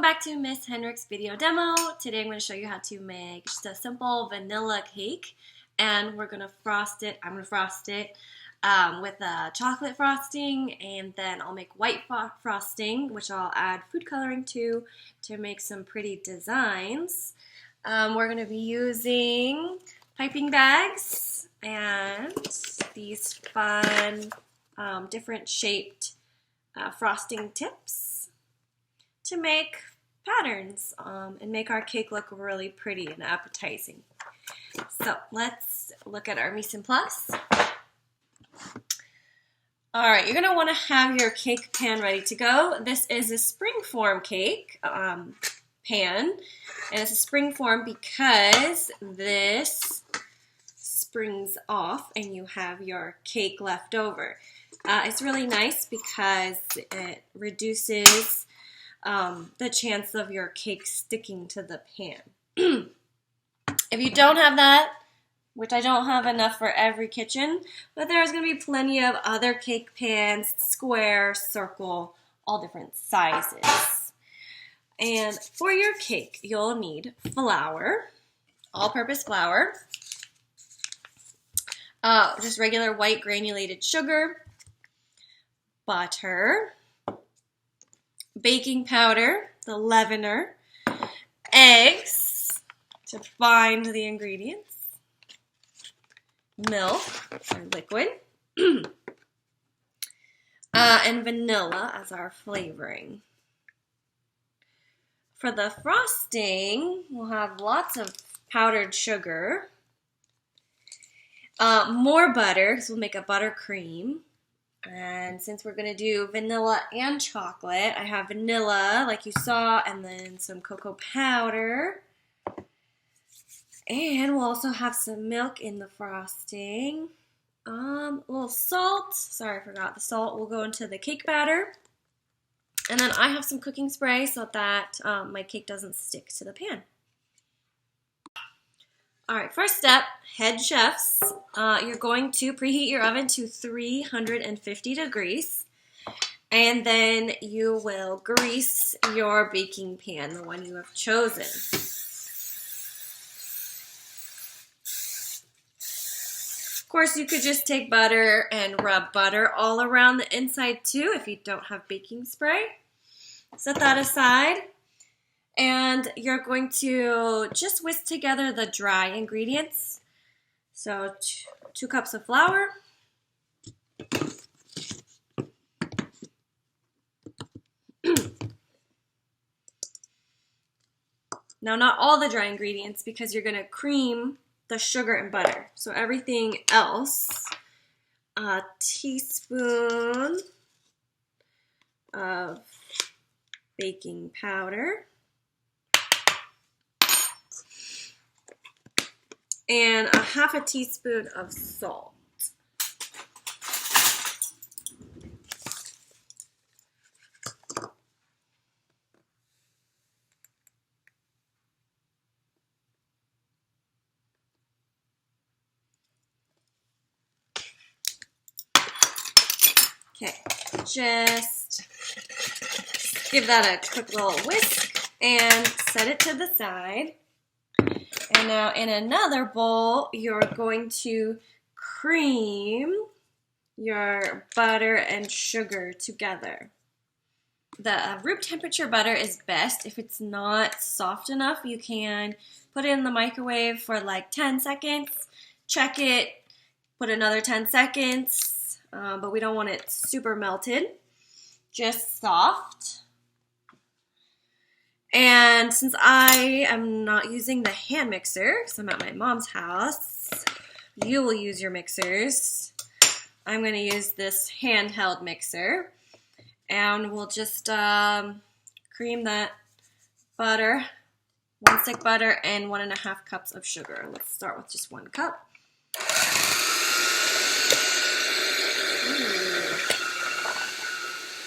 back to Miss Hendrick's video demo. Today I'm going to show you how to make just a simple vanilla cake, and we're going to frost it. I'm going to frost it with a chocolate frosting, and then I'll make white frosting, which I'll add food coloring to make some pretty designs. We're going to be using piping bags and these fun different shaped frosting tips to make patterns and make our cake look really pretty and appetizing. So let's look at our mise en place. Alright, you're going to want to have your cake pan ready to go. This is a springform cake pan, and it's a springform because this springs off and you have your cake left over. It's really nice because it reduces the chance of your cake sticking to the pan. If you don't have that, which I don't have enough for every kitchen, but there's going to be plenty of other cake pans, square, circle, all different sizes. And for your cake, you'll need flour, all-purpose flour, just regular white granulated sugar, butter, baking powder, the leavener, eggs to bind the ingredients, milk or liquid, and vanilla as our flavoring. For the frosting, we'll have lots of powdered sugar, more butter because we'll make a buttercream. And since we're going to do vanilla and chocolate, I have vanilla like you saw, and then some cocoa powder. And we'll also have some milk in the frosting. A little salt. Sorry, I forgot the salt. Will go into the cake batter. And then I have some cooking spray so that my cake doesn't stick to the pan. Alright, first step, head chefs. You're going to preheat your oven to 350 degrees. And then you will grease your baking pan, the one you have chosen. Of course, you could just take butter and rub butter all around the inside too if you don't have baking spray. Set that aside. And you're going to just whisk together the dry ingredients. So 2 cups of flour. Now, not all the dry ingredients because you're going to cream the sugar and butter. So everything else, a teaspoon of baking powder, and a half a teaspoon of salt. Okay, just give that a quick little whisk and set it to the side. And now in another bowl, you're going to cream your butter and sugar together. The room temperature butter is best. If it's not soft enough, you can put it in the microwave for like 10 seconds, check it, put another 10 seconds, but we don't want it super melted, just soft. And since I am not using the hand mixer, because I'm at my mom's house, you will use your mixers. I'm going to use this handheld mixer. And we'll just cream that butter, 1 stick butter, and 1.5 cups of sugar. Let's start with just 1 cup.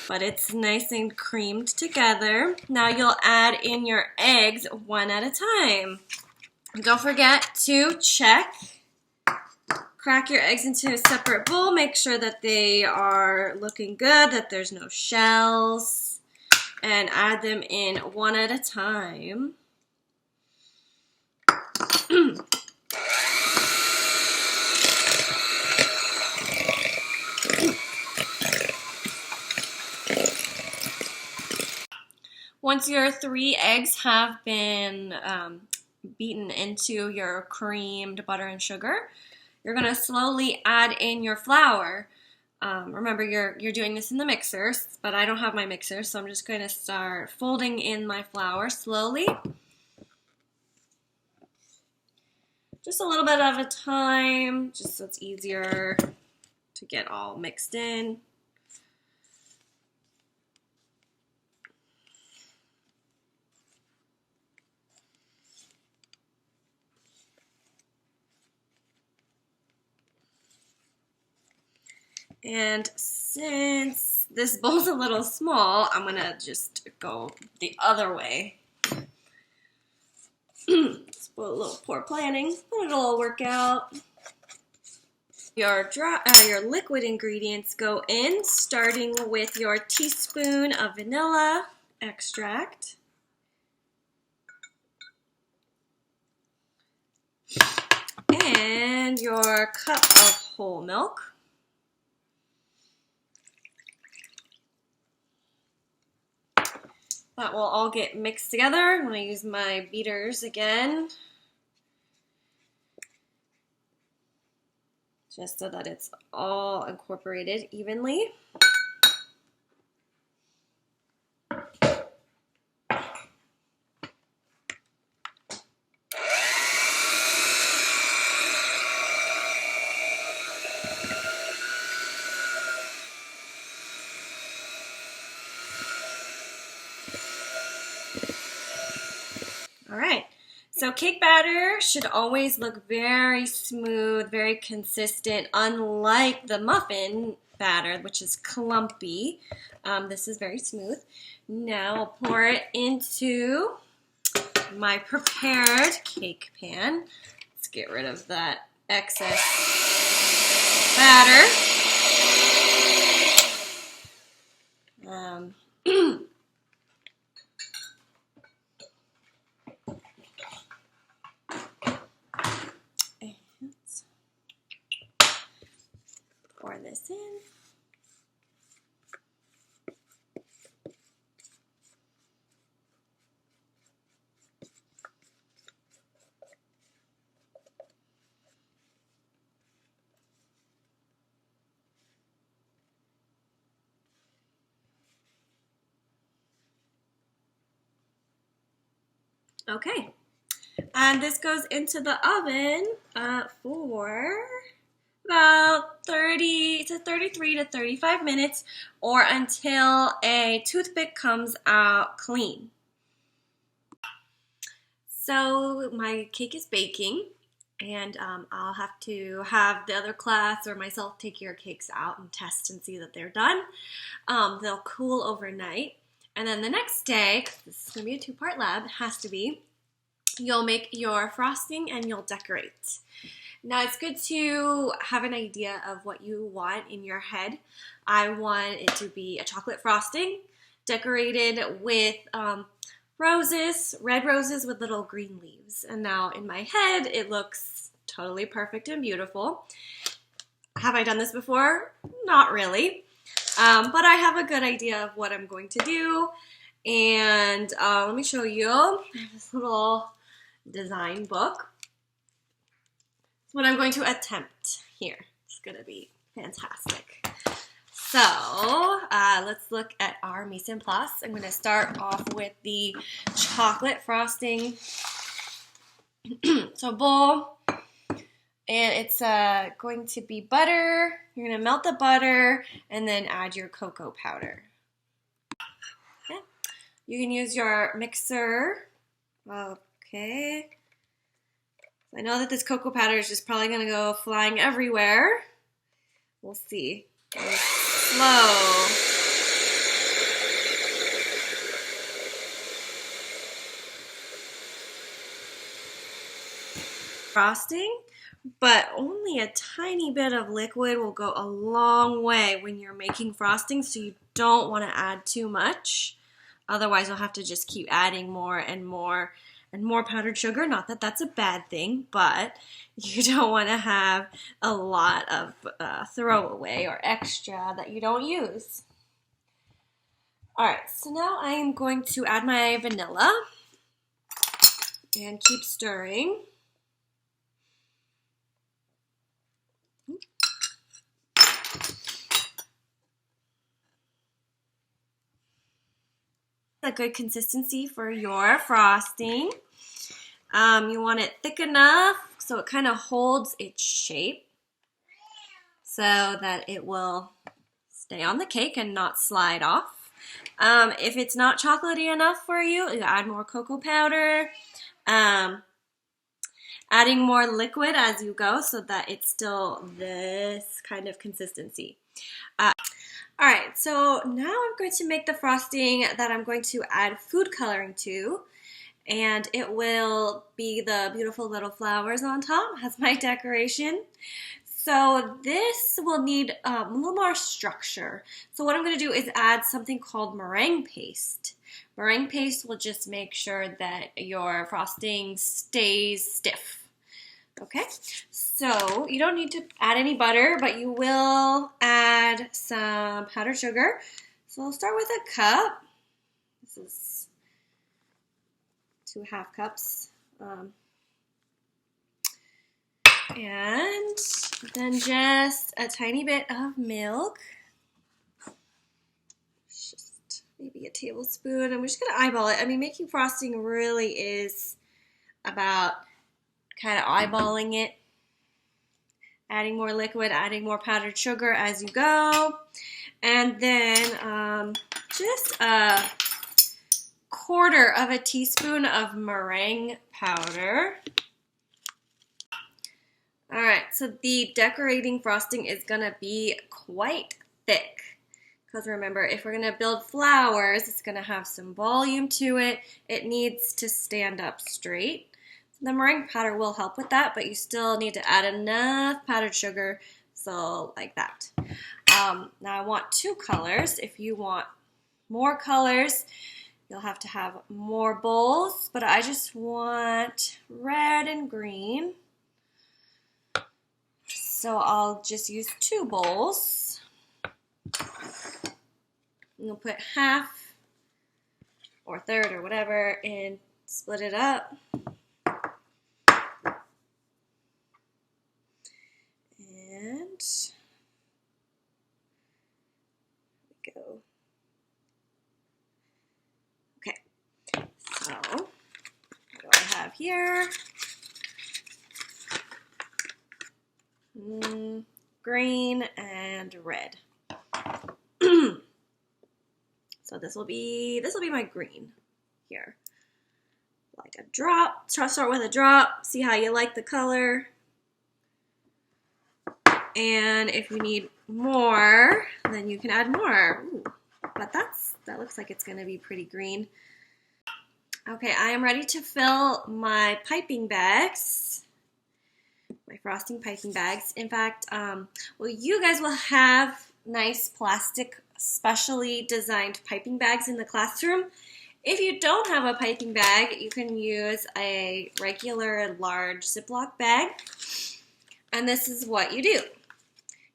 But it's nice and creamed together. Now you'll add in your eggs one at a time. Don't forget to check. Crack your eggs into a separate bowl. Make sure that they are looking good, that there's no shells. and add them in one at a time. Once your 3 eggs have been beaten into your creamed butter and sugar, you're going to slowly add in your flour. Remember, you're doing this in the mixer, but I don't have my mixer, so I'm just going to start folding in my flour slowly. Just a little bit at a time, just so it's easier to get all mixed in. And since this bowl's a little small, I'm gonna just go the other way. It's a little poor planning, but it'll all work out. Your liquid ingredients go in, starting with your teaspoon of vanilla extract. And your cup of whole milk. That will all get mixed together. I'm going to use my beaters again, just so that it's all incorporated evenly. All right, so cake batter should always look very smooth, very consistent, unlike the muffin batter, which is clumpy. This is very smooth. Now I'll pour it into my prepared cake pan. Let's get rid of that excess batter. Pour this in. Okay, and this goes into the oven for about 33 to 35 minutes, or until a toothpick comes out clean. So my cake is baking, and I'll have to have the other class or myself take your cakes out and test and see that they're done. They'll cool overnight, and then the next day, 'cause this is going to be a 2-part lab, it has to be, you'll make your frosting and you'll decorate. Now, it's good to have an idea of what you want in your head. I want it to be a chocolate frosting decorated with roses, red roses with little green leaves. And now in my head, it looks totally perfect and beautiful. Have I done this before? Not really. But I have a good idea of what I'm going to do. And let me show you. I have this little design book. It's what I'm going to attempt here. It's going to be fantastic. So let's look at our mise en place. I'm going to start off with the chocolate frosting. So bowl, and it's going to be butter. You're going to melt the butter and then add your cocoa powder. Okay. You can use your mixer. Okay. I know that this cocoa powder is just probably going to go flying everywhere. We'll see. Slow. Frosting, but only a tiny bit of liquid will go a long way when you're making frosting, so you don't want to add too much. Otherwise, you'll have to just keep adding more and more and more powdered sugar. Not that that's a bad thing, but you don't want to have a lot of throwaway or extra that you don't use. All right, so now I am going to add my vanilla and keep stirring. A good consistency for your frosting. You want it thick enough so it kind of holds its shape so that it will stay on the cake and not slide off. If it's not chocolatey enough for you, you add more cocoa powder. Adding more liquid as you go so that it's still this kind of consistency. All right, so now I'm going to make the frosting that I'm going to add food coloring to, and it will be the beautiful little flowers on top as my decoration. So this will need a little more structure. So what I'm going to do is add something called meringue paste. Meringue paste will just make sure that your frosting stays stiff. Okay, so you don't need to add any butter, but you will add some powdered sugar. So I'll start with a cup. This is 2½ cups. And then just a tiny bit of milk. Just maybe a tablespoon. I'm just going to eyeball it. I mean, making frosting really is about kind of eyeballing it, adding more liquid, adding more powdered sugar as you go, and then just a 1/4 teaspoon of meringue powder. All right, so the decorating frosting is gonna be quite thick because remember, if we're gonna build flowers, it's gonna have some volume to it. It needs to stand up straight. The meringue powder will help with that, but you still need to add enough powdered sugar, so like that. Now I want 2 colors. If you want more colors, you'll have to have more bowls, but I just want red and green. So I'll just use 2 bowls. You'll put half or 1/3 or whatever and split it up. And here we go. Okay, so what do I have here? Green and red. So this will be my green here. Like a drop. Start with a drop. See how you like the color. And if you need more, then you can add more. Ooh, but that looks like it's gonna be pretty green. Okay, I am ready to fill my piping bags, my frosting piping bags. In fact, well, you guys will have nice plastic, specially designed piping bags in the classroom. If you don't have a piping bag, you can use a regular large Ziploc bag. And this is what you do.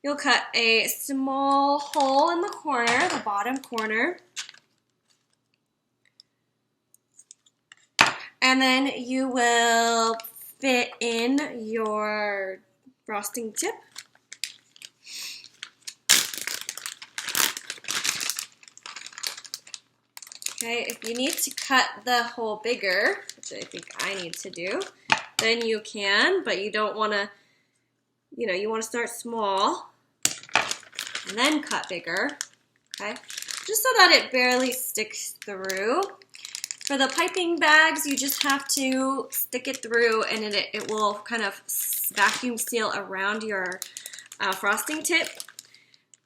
You'll cut a small hole in the corner, the bottom corner. And then you will fit in your frosting tip. Okay, if you need to cut the hole bigger, which I think I need to do, then you can, but you don't want to, you want to start small and then cut bigger, okay? Just so that it barely sticks through. For the piping bags, you just have to stick it through and it will kind of vacuum seal around your frosting tip.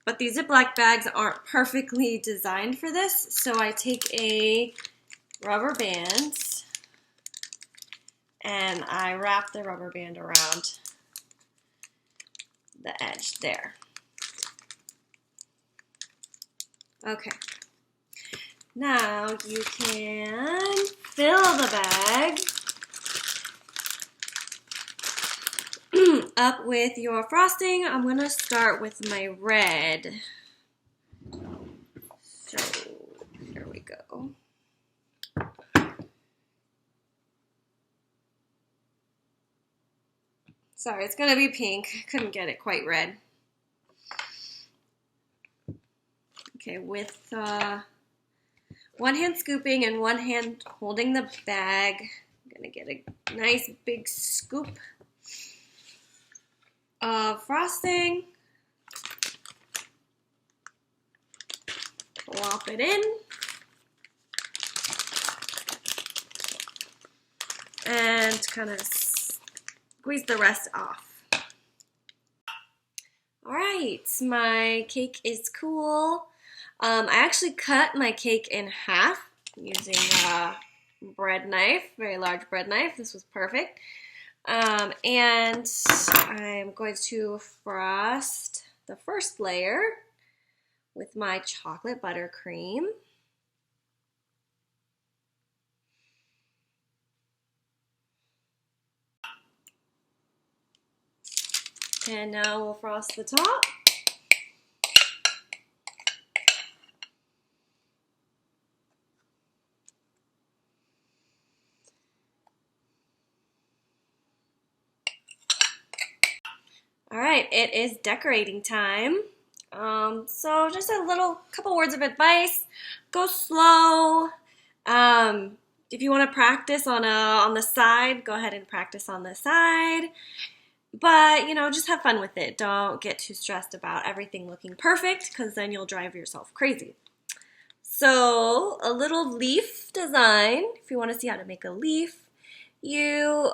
But these Ziploc bags aren't perfectly designed for this, so I take a rubber band and I wrap the rubber band around the edge there. Okay. Now you can fill the bag up with your frosting. I'm gonna start with my red. So here we go. Sorry, it's gonna be pink. Couldn't get it quite red. Okay, with one hand scooping and one hand holding the bag, I'm gonna get a nice big scoop of frosting. Plop it in. And kind of squeeze the rest off. All right, my cake is cool. I actually cut my cake in half using a bread knife, very large bread knife. This was perfect. And I'm going to frost the first layer with my chocolate buttercream. And now we'll frost the top. All right, it is decorating time. So just a couple words of advice. Go slow. If you want to practice on the side, go ahead and practice on the side. But, just have fun with it. Don't get too stressed about everything looking perfect, because then you'll drive yourself crazy. So, a little leaf design. If you want to see how to make a leaf, you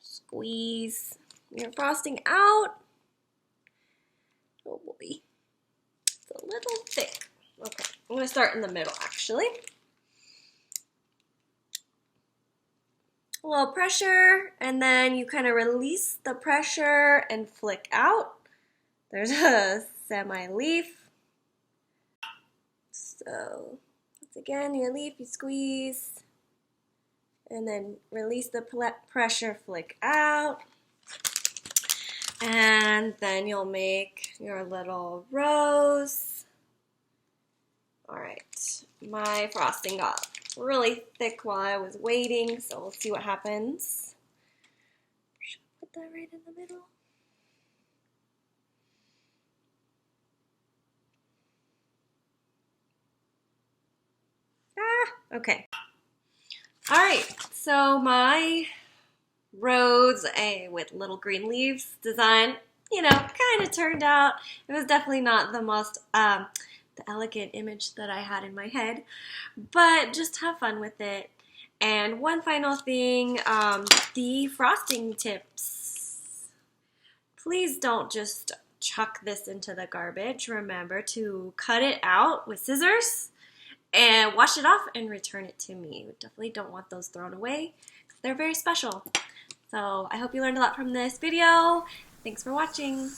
squeeze your frosting out. Oh boy, it's a little thick. Okay, I'm going to start in the middle, actually. A little pressure, and then you kind of release the pressure and flick out. There's a semi-leaf. So, once again, your leaf, you squeeze, and then release the pressure, flick out. And then you'll make your little rose. All right, my frosting got really thick while I was waiting, so we'll see what happens. Should I put that right in the middle? Okay. All right, so my rose with little green leaves design, kind of turned out. It was definitely not the most the elegant image that I had in my head, but just have fun with it. And one final thing, the frosting tips. Please don't just chuck this into the garbage. Remember to cut it out with scissors and wash it off and return it to me. We definitely don't want those thrown away because they're very special. So I hope you learned a lot from this video. Thanks for watching.